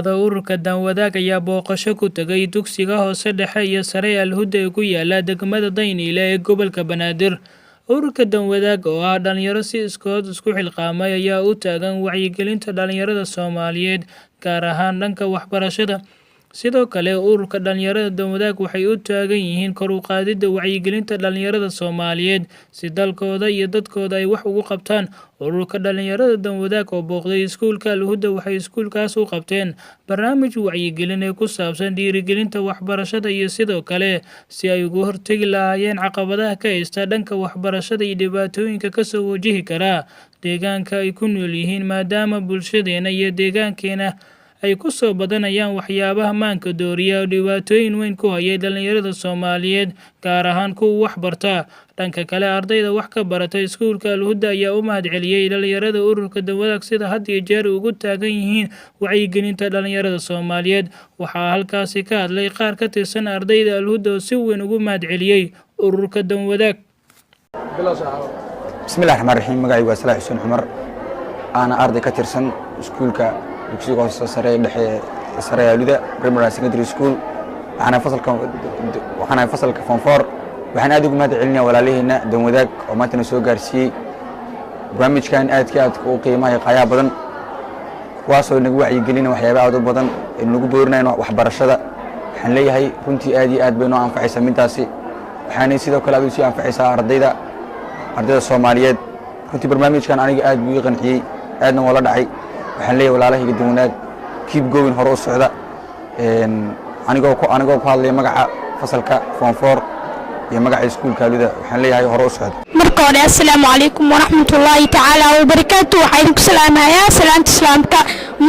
ururka Danwadaag ayaa booqasho ku tagay dugsiga hoose dhexe iyo sare Al-Huda ee ku yaala degmada Daynile ee gobolka Banaadir. Ururka Danwadaag oo ah dhalinyaro si iskood isku xilqaamay ayaa u taagan wacyigelinta dhalinyarada Soomaaliyeed gaar ahaan dhanka waxbarashada. Sidoo kale ururka dhalinyarada Danwadaag waxay u taagan yihiin kor u qaadida wacyigelinta dhalinyarada Soomaaliyeed si dalkooda iyo dadkooda ay wax ugu qabtaan. Ururka dhalinyarada Danwadaag oo booqday iskuulka Al-Huda waxay iskuulkaas u qabteen barnaamij wacyigelin ee ku saabsan dhiirigelinta waxbarashada iyo sidoo kale si ay uga hortagi lahaayeen caqabadaha ka haysta dhanka waxbarashada iyo dhibaatooyinka ka soo wajihi kara deegaanka ay ku nool yihiin maadaama bulshadeena iyo deegaankeena ay ku soo badanayaan waxyaabaha maanka dooriya dhibaatooyin weyn ku haya dhalinyarada Soomaaliyeed gaar ahaan kuwa wax barta. Dhanka kale ardayda wax ka barata iskuulka Al-Huda ayaa u mahadceliyay dhalinyarada ururka Danwadaag sida had iyo jeer ugu taagan yihiin wacyigelinta dhalinyarada Soomaaliyeed. Waxaa halkaasi ka hadlay qaar ka tirsan ardayda Al-Huda oo si weyn ugu mahadceliyay ururka Danwadaag. Bismillahirrahmanirrahiim. Magacaygu waa Salaax Xuseen Cumar. Ana arday ka tirsan iskuulka dugsiga hoose sare dhexe sare Al-Huda Primary Secondary School. waxaan fasalka form 4 waxaan aad ugu mahadcelinayaa walaalaheena Danwadaag oo maanta soo gaarsiiyay barnaamijkan aad u qiimaha qaayaa badan kuwaasoo nagu wacyigelin waxyaabaha aad u badan in lagu boorinayo waxbarashada. waxaan leeyahay runtii aad iyo aad bay noo anfacaysaa midaasi waxaan sidoo kale aad u sii anfacaysaa ardayda Soomaaliyeed. runtii barnaamijkan aniga aad buu ii qanciyay aadna wala dhacay. waxaan leeyahay walaalahayga Danwadaag keep going hore u socda. anigoo ku hadlay magaca fasalka form 4 iyo magaca iskuulka Al-Huda waxaan leeyahay hore u socda. marka hore assalaamu calaykum waraxmatullaahi tacaala wabarakaatuh. waxaan idinku salaamayaa salaanta islaamka.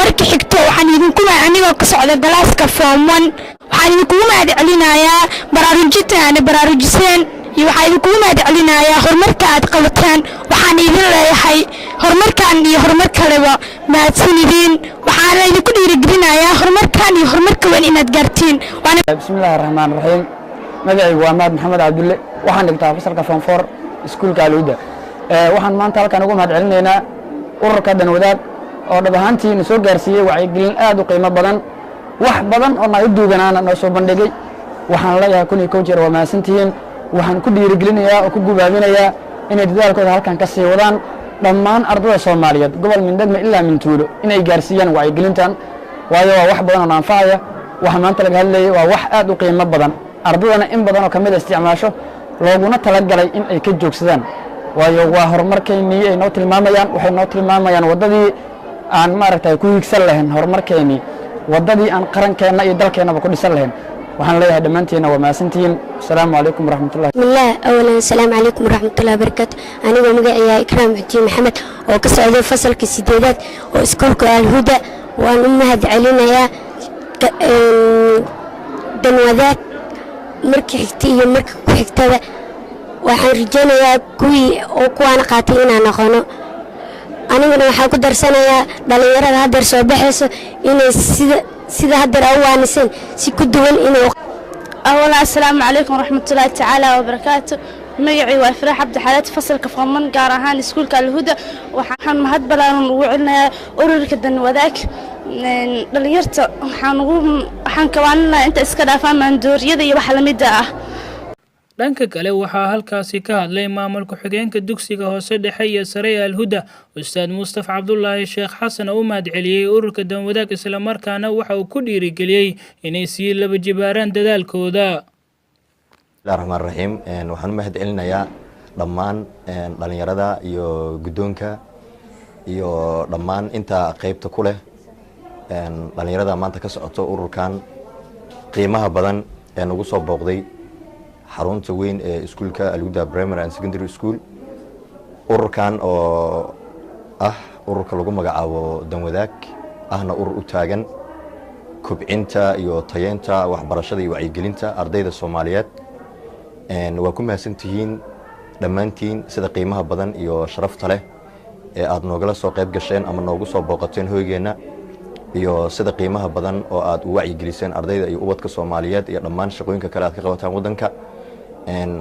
marka xigto waxaan idinku anigoo ka socda galaaska form 1 waxaan idinku mahadcelinayaa baraarujinta aan baraarujiseen iyo waxaan idinku mahadcelinayaa horumarka aad qabataan. waxaan idin leeyahay horumarkan iyo horumar kaleba mahadsanidin. waxaan idinku dhiirigelinayaa horumarkan iyo horumarka weyn inaad gaartiin. Bismillahirrahmanirrahiim. magacaygu waa Ahmed Maxamed Cabdulle. waxaan dhigtaa fasalka form 4 iskuulka Al-Huda. waxaan maanta halkan ugu mahadcelinaynaa ururka Danwadaag oo dhab ahaantii soo gaarsiiyay wacyigelin aad u qiimo badan wax badan oo ay duuganaana noo soo bandhigay. waxaan leeyahay kun iyo kow jeer waa mahadsantihiin. waxaan ku dhiirigelinayaa oo ku gubaabinayaa inay dadaalkooda halkan ka sii wadaan dhammaan ardayda Soomaaliyeed gobol min degmo ilaa min tuulo inay gaarsiiyaan wacyigelintan waayo waa wax badan oo anfacaya. waxa maanta laga hadlayay waa wax aad u qiimo badan ardayna in badan oo kamid isticmaasho looguna talagalay in ay ka joogsadaan waayo waa horumarkeennii ay noo tilmaamayaan. waxay noo tilmaamayaan wadadii aan maaragtay ku higsan lahayn horumarkeennii wadadii aan qarankeena iyo dalkeenaba ku dhisan lahayn. waxaan leeyahay dhammaanteena waa mahadsantihiin. assalaamu calaykum waraxmatullahi. bismillah awalan assalaamu calaykum waraxmatullahi wabarakaatu. anigoo magacayga Ikraam Xujii Maxamed oo ka socday fasalka 8aad oo iskuulka Al-Huda. waan u mahadcelinayaa Danwadaag markii xigtay iyo markii ku xigtada. waxaan rajaynayaa kuwaan qaatay inaan noqono. aniguna waxaan ku darsanayaa dhalinyarada hadda soo baxayso inay sida hadda u waanisan si ku duwan inuu أولا السلام عليكم ورحمة الله تعالى وبركاته. magacii waa Farax Cabdi Xalaad fasalka form 1 gaar ahaan iskuulka Al-Huda. waxaan mahad balaaran ugu celinayaa ururka Danwadaag. dhalinyarta waxaan ka waaninayaa inta iska dhaafaan maandooriyada iyo wax la mid ah. dhanka kale waxaa halkaasi ka hadlay maamulka xigeenka dugsiga hoose dhexe iyo sare Al-Huda Ustaad Mustafa Cabdullaahi Sheekh Xasan oo mahadceliyay ururka Danwadaag isla markaana waxa uu ku dhiirigeliyay inay sii laba jibaaraan dadaalkooda. Bismillahirrahmanirrahiim. waxaan mahadcelinayaa dhammaan dhalinyarada iyo guddoonka iyo dhammaan inta qaybta ku leh dhalinyarada maanta ka socoto ururkan qiimaha badan ee nagu soo booqday xarunta weyn ee iskuulka Al-Huda Primary and Secondary School. ururkan oo ururka lagu magacaabo Danwadaag ahna urur u taagan kobcinta iyo tayeenta waxbarashada iyo wacyigelinta ardayda Soomaaliyeed. waa ku mahadsantihiin dhammaantiin sida qiimaha badan iyo sharafta leh ee aad noogala soo qayb gasheen ama noogu soo booqateen hoygeena iyo sida qiimaha badan oo aad u wacyigeliseen ardayda iyo ubadka Soomaaliyeed iyo dhammaan shaqooyinka kale aad ka qabataan wadanka.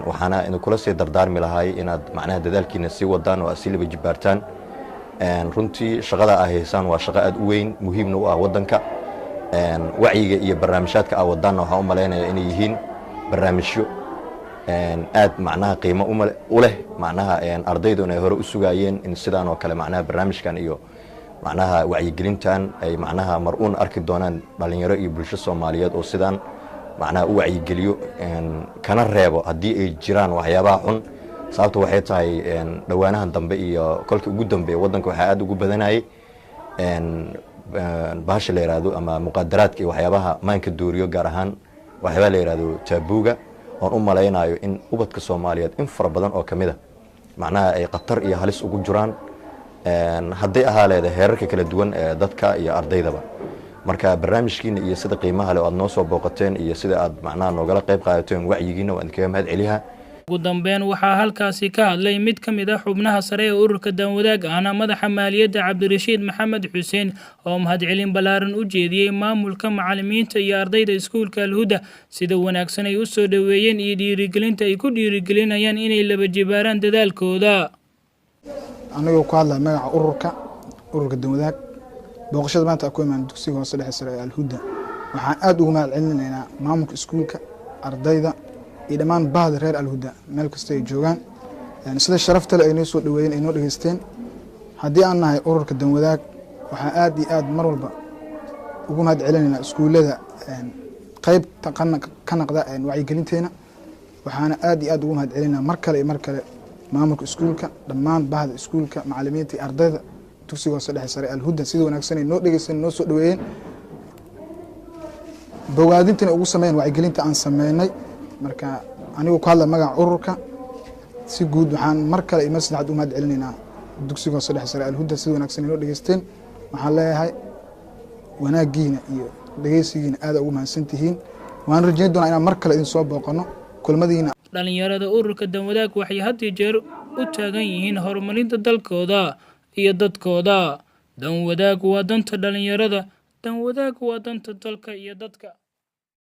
waxaana idinkula sii dardaarmi lahay inaad macnaha dadaalkiina sii wadaan oo asii laba jibaartaan. runtii shaqada ay haysaan waa shaqo aad u weyn muhiimna u ah wadanka. wacyiga iyo barnaamijyaadka aa wadaanna waxaan u malaynayaa inay yihiin barnaamijyo aad macnaha qiimo u leh macnaha ardaydu inay hore u sugaayeen in sidaan oo kale macnaha barnaamijkan iyo macnaha wacyigelintan ay macnaha mar-uun arki doonaan dhalinyaro iyo bulsho Soomaaliyeed oo sidaan macnaha u wacyigeliyo kana reebo haddii ay jiraan waxyaabaha xun sababta waxay tahay dhawaanahan dambe iyo kolkii ugu dambeeyay waddanka waxaa aad ugu badanayay bahasha la yiraahdo ama muqaadaraadka iyo waxyaabaha maanka dooriyo gaar ahaan waxyaabaha la yiraahdo taabuuga oon u malaynayo in ubadka Soomaaliyeed in fara badan oo kamid ah macnaha ay qatar iyo halis ugu jiraan hadday ahaa leedahay heerarka kala duwan ee dadka iyo ardaydaba marka barnaamijkiina iyo sida qiimaha leh aad noo soo booqateen iyo sida aad macnaha noogala qayb qaadateen wacyigiina waan kaga mahad celiyaa ugu dambeyn waxaa halkaasi ka hadlay mid ka mid ah xubnaha sare ee ururka danwadaag ahna madaxa maaliyadda Cabdirashiid Maxamed Xuseen oo mahadcelin balaaran u jeediyay maamulka macallimiinta iyo ardayda iskuulka Al-Huda sida wanaagsan ay u soo dhaweeyeen iyo dhiirigelinta ay ku dhiirigelinayaan inay laba jibaaraan dadaalkooda anigoo ku hadlay magaca ururka danwadaag booqashada maanta ku imaan dugsiga hoose dhexe sare ee Al-Huda waxaan aad ugu mahadcelinaynaa maamulka iskuulka ardayda iyo dhammaan bahda reer Al-Huda meel kasta ay joogaan sida sharafta leh ay noo soo dhaweeyeen ay noo dhageysteen haddii aan nahay ururka danwadaag waxaan aad iyo aad mar walba ugu mahadcelinaynaa iskuulada qayb ka naqda wacyigelinteena waxaana aad iyo aad ugu mahadcelinaynaa mar kale maamulka iskuulka dhammaan bahda iskuulka macallimiinta iyo ardayda dugsiga hoose dhexe sare Al-Huda sida wanaagsan ay noo dhageysteen noo soo dhaweeyeen bogaadintina ugu sameeyeen wacyigelinta aan sameynay marka anigu ku hadla magaca ururka si guud waxaan mar kale iyo saddexaad u mahadcelinaynaa dugsiga hoose dhexe sare Al-Huda sida wanaagsan inoo dhageysteen waxaan leeyahay wanaagiina iyo dhageysigiina aad ugu mahadsantihiin waan rajayn doonaa inaan mar kale idin soo booqano kulmadiina dhalinyarada ururka danwadaag waxay had iyo jeer u taagan yihiin horumarinta dalkooda iyo dadkooda danwadaag waa danta dhalinyarada danwadaag waa danta dalka iyo dadka